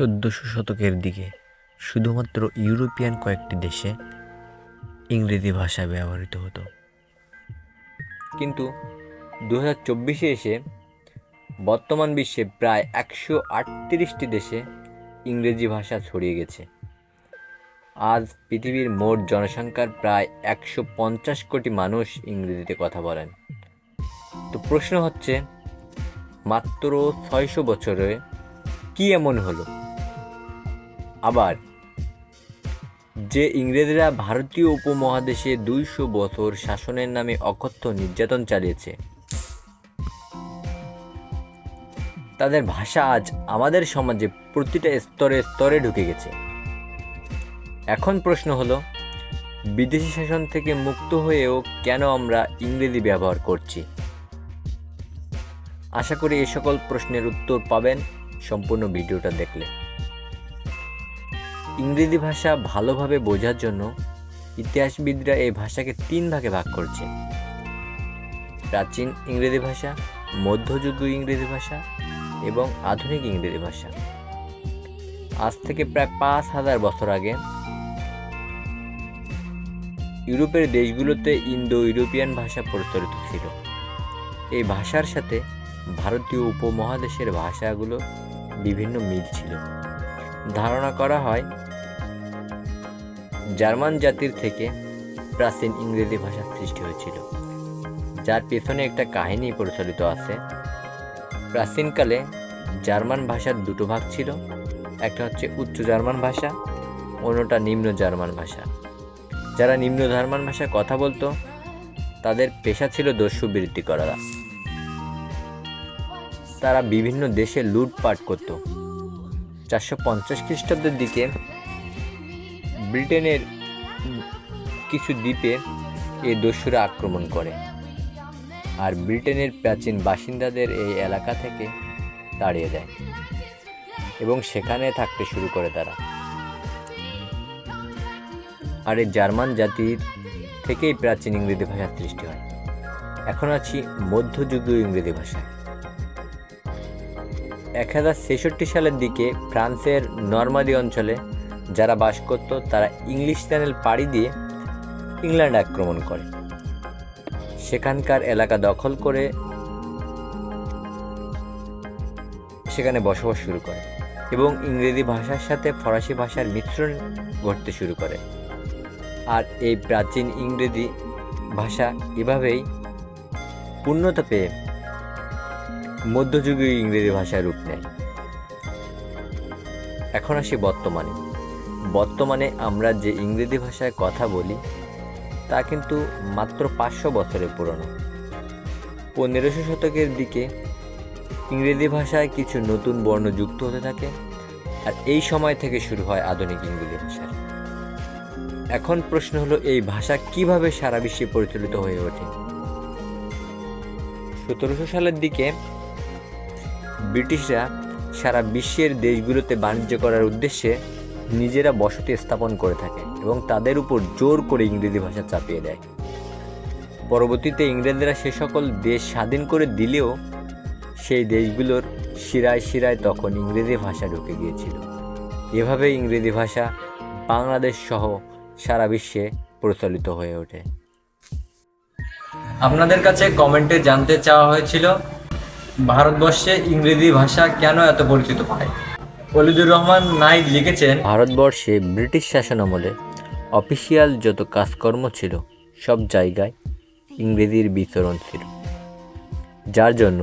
1400 শতকের দিকে শুধুমাত্র ইউরোপিয়ান কয়েকটি দেশে ইংরেজি ভাষা ব্যবহৃত হতো, কিন্তু 2024-এ এসে বর্তমান বিশ্বে প্রায় 138টি দেশে ইংরেজি ভাষা ছড়িয়ে গেছে। আজ পৃথিবীর মোট জনসংখ্যার প্রায় 150 কোটি মানুষ ইংরেজিতে কথা বলেন। তো প্রশ্ন হচ্ছে, মাত্র 600 বছরে কি এমন হলো? আবার যে ইংরেজরা ভারতীয় উপমহাদেশে 200 বছর শাসনের নামে অকথ্য নির্যাতন চালিয়েছে, তাদের ভাষা আজ আমাদের সমাজে প্রতিটা স্তরে স্তরে ঢুকে গেছে। এখন প্রশ্ন হলো, বিদেশি শাসন থেকে মুক্ত হয়েও কেন আমরা ইংরেজি ব্যবহার করছি? আশা করি এই সকল প্রশ্নের উত্তর পাবেন সম্পূর্ণ ভিডিওটা দেখলে। ইংরেজি ভাষা ভালোভাবে বোঝার জন্য ইতিহাসবিদরা এই ভাষাকে 3 ভাগে ভাগ করছে: প্রাচীন ইংরেজি ভাষা, মধ্যযুগীয় ইংরেজি ভাষা এবং আধুনিক ইংরেজি ভাষা। আজ থেকে প্রায় 5000 বছর আগে ইউরোপের দেশগুলোতে ইন্দো ইউরোপিয়ান ভাষা প্রচলিত ছিল। এই ভাষার সাথে ভারতীয় উপমহাদেশের ভাষাগুলো বিভিন্ন মিল ছিল। ধারণা করা হয় জার্মান জাতির থেকে প্রাচীন ইংরেজি ভাষার সৃষ্টি হয়েছিল, যার পেছনে একটা কাহিনী প্রচলিত আছে। প্রাচীনকালে জার্মান ভাষার 2টো ভাগ ছিল, একটা হচ্ছে উচ্চ জার্মান ভাষা, অন্যটা নিম্ন জার্মান ভাষা। যারা নিম্ন জার্মান ভাষায় কথা বলতো তাদের পেশা ছিল দস্যু বৃত্তি করা। তারা বিভিন্ন দেশে লুটপাট করত। 450 খ্রিস্টাব্দের দিকে ব্রিটেনের কিছু দ্বীপে এই দস্যুরা আক্রমণ করে, আর ব্রিটেনের প্রাচীন বাসিন্দাদের এই এলাকা থেকে তাড়িয়ে দেয় এবং সেখানে থাকতে শুরু করে তারা। আর এই জার্মান জাতির থেকেই প্রাচীন ইংরেজি ভাষার সৃষ্টি হয়। এখন আছি মধ্যযুগীয় ইংরেজি ভাষায়। 1066 সালের দিকে ফ্রান্সের নরমাদি অঞ্চলে যারা বাস করত তারা ইংলিশ চ্যানেল পাড়ি দিয়ে ইংল্যান্ড আক্রমণ করে, সেখানকার এলাকা দখল করে সেখানে বসবাস শুরু করে এবং ইংরেজি ভাষার সাথে ফরাসি ভাষার মিশ্রণ ঘটতে শুরু করে। আর এই প্রাচীন ইংরেজি ভাষা এভাবেই পূর্ণতা পেয়ে মধ্যযুগীয় ইংরেজি ভাষার রূপ নেয়। এখন আসি বর্তমানে আমরা যে ইংরেজি ভাষায় কথা বলি তা কিন্তু মাত্র 500 বছরের পুরনো। 1500 শতকের দিকে ইংরেজি ভাষায় কিছু নতুন বর্ণ যুক্ত হতে থাকে, আর এই সময় থেকে শুরু হয় আধুনিক ইংরেজি ভাষা। এখন প্রশ্ন হলো, এই ভাষা কিভাবে সারা বিশ্বে প্রচলিত হয়ে ওঠে? 1700 সালের দিকে ব্রিটিশরা সারা বিশ্বের দেশগুলোতে বাণিজ্য করার উদ্দেশ্যে নিজেরা বসতি স্থাপন করে থাকে এবং তাদের উপর জোর করে ইংরেজি ভাষা চাপিয়ে দেয়। পরবর্তীতে ইংরেজরা সে সকল দেশ স্বাধীন করে দিলেও সেই দেশগুলোর শিরায় শিরায় তখন ইংরেজি ভাষা ঢুকে গিয়েছিল। এভাবে ইংরেজি ভাষা বাংলাদেশ সহ সারা বিশ্বে প্রচলিত হয়ে ওঠে। আপনাদের কাছে কমেন্টে জানতে চাওয়া হয়েছিল, ভারতবর্ষে ইংরেজি ভাষা কেন এত পরিচিত হয়? ওলিদুর রহমান নাইদ লিখেছেন, ভারতবর্ষে ব্রিটিশ শাসনামলে অফিসিয়াল যত কাজকর্ম ছিল সব জায়গায় ইংরেজির বিচরণ ছিল, যার জন্য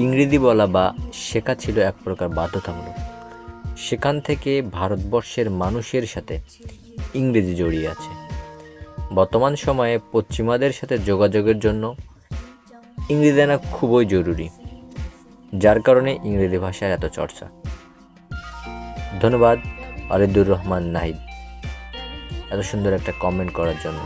ইংরেজি বলা বা শেখা ছিল এক প্রকার বাধ্যতামূলক। সেখান থেকে ভারতবর্ষের মানুষের সাথে ইংরেজি জড়িয়ে আছে। বর্তমান সময়ে পশ্চিমাদের সাথে যোগাযোগের জন্য ইংরেজি জানা খুবই জরুরি, যার কারণে ইংরেজি ভাষার এত চর্চা। ধন্যবাদ ওলিদুর রহমান নাহিদ এত সুন্দর একটা কমেন্ট করার জন্য।